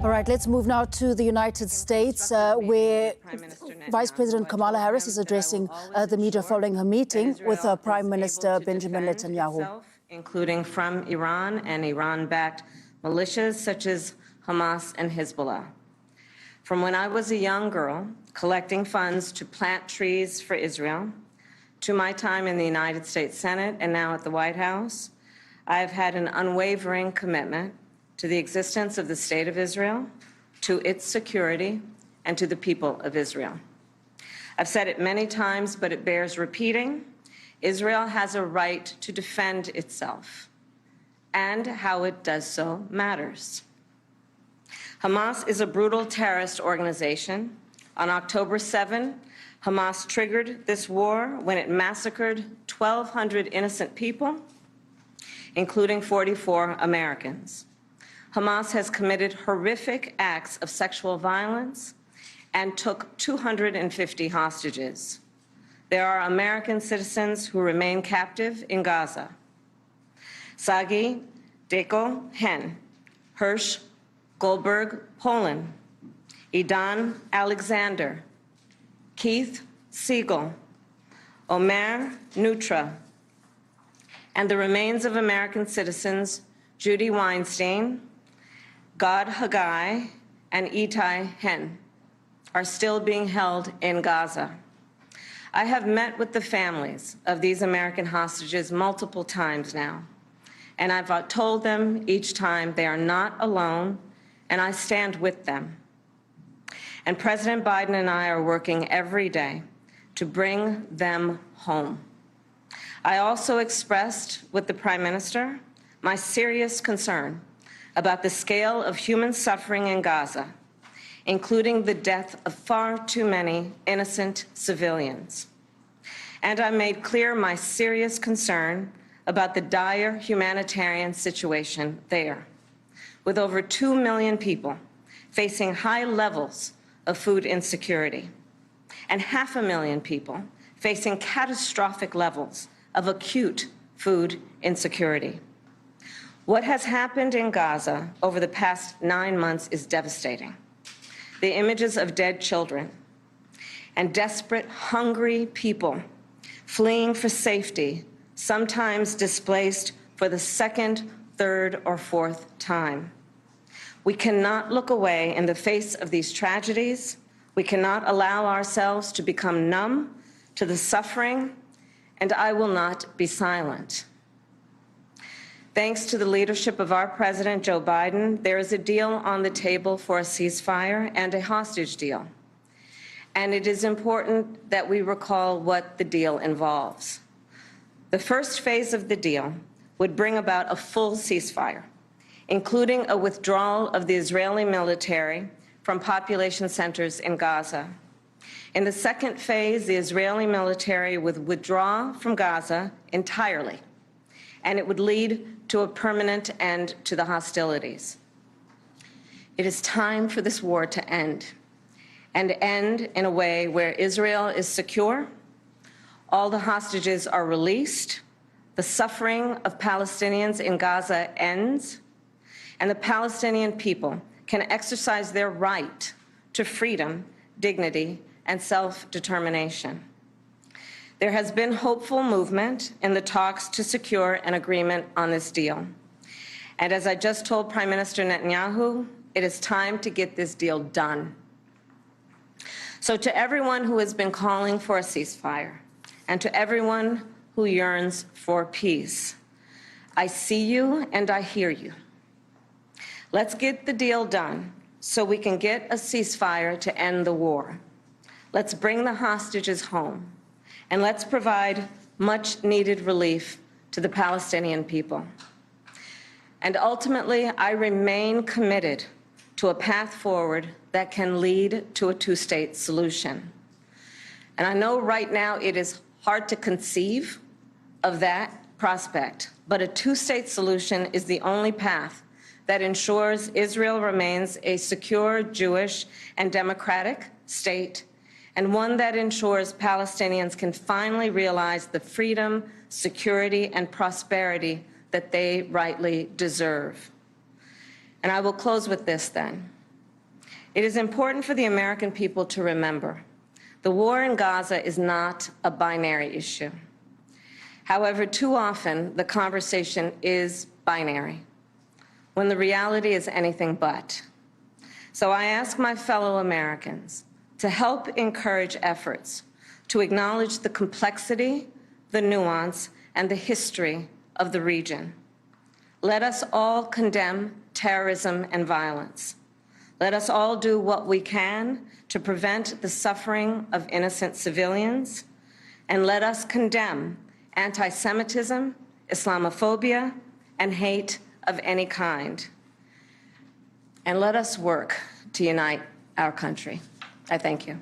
All right, let's move now to the United States, where Vice President Kamala Harris is addressing the media following her meeting with Prime Minister Benjamin Netanyahu. Including from Iran and Iran-backed militias such as Hamas and Hezbollah. From when I was a young girl collecting funds to plant trees for Israel, to my time in the United States Senate and now at the White House, I have had an unwavering commitment to the existence of the State of Israel, to its security, and to the people of Israel. I've said it many times, but it bears repeating. Israel has a right to defend itself, and how it does so matters. Hamas is a brutal terrorist organization. On October 7, Hamas triggered this war when it massacred 1,200 innocent people, including 44 Americans. Hamas has committed horrific acts of sexual violence and took 250 hostages. There are American citizens who remain captive in Gaza. Sagi Deko Hen, Hirsch Goldberg, Poland, Idan Alexander, Keith Siegel, Omer Nutra, and the remains of American citizens Judy Weinstein, Gad Haggai, and Itai Hen are still being held in Gaza. I have met with the families of these American hostages multiple times now, and I've told them each time they are not alone, and I stand with them. And President Biden and I are working every day to bring them home. I also expressed with the Prime Minister my serious concern about the scale of human suffering in Gaza, including the death of far too many innocent civilians. And I made clear my serious concern about the dire humanitarian situation there, with over 2 million people facing high levels of food insecurity, and 500,000 people facing catastrophic levels of acute food insecurity. What has happened in Gaza over the past 9 months is devastating. The images of dead children and desperate, hungry people fleeing for safety, sometimes displaced for the second, third, or fourth time. We cannot look away in the face of these tragedies. We cannot allow ourselves to become numb to the suffering, and I will not be silent. Thanks to the leadership of our President, Joe Biden, there is a deal on the table for a ceasefire and a hostage deal. And it is important that we recall what the deal involves. The first phase of the deal would bring about a full ceasefire, including a withdrawal of the Israeli military from population centers in Gaza. In the second phase, the Israeli military would withdraw from Gaza entirely, and it would lead to a permanent end to the hostilities. It is time for this war to end, and end in a way where Israel is secure, all the hostages are released, the suffering of Palestinians in Gaza ends, and the Palestinian people can exercise their right to freedom, dignity, and self-determination. There has been hopeful movement in the talks to secure an agreement on this deal. And as I just told Prime Minister Netanyahu, it is time to get this deal done. So to everyone who has been calling for a ceasefire, and to everyone who yearns for peace, I see you and I hear you. Let's get the deal done so we can get a ceasefire to end the war. Let's bring the hostages home, and let's provide much-needed relief to the Palestinian people. And ultimately, I remain committed to a path forward that can lead to a two-state solution. And I know right now it is hard to conceive of that prospect, but a two-state solution is the only path that ensures Israel remains a secure, Jewish, and democratic state, and one that ensures Palestinians can finally realize the freedom, security, and prosperity that they rightly deserve. And I will close with this then. It is important for the American people to remember the war in Gaza is not a binary issue. However, too often the conversation is binary, when the reality is anything but. So I ask my fellow Americans to help encourage efforts to acknowledge the complexity, the nuance, and the history of the region. Let us all condemn terrorism and violence. Let us all do what we can to prevent the suffering of innocent civilians, and let us condemn anti-Semitism, Islamophobia, and hate of any kind. And let us work to unite our country. I thank you.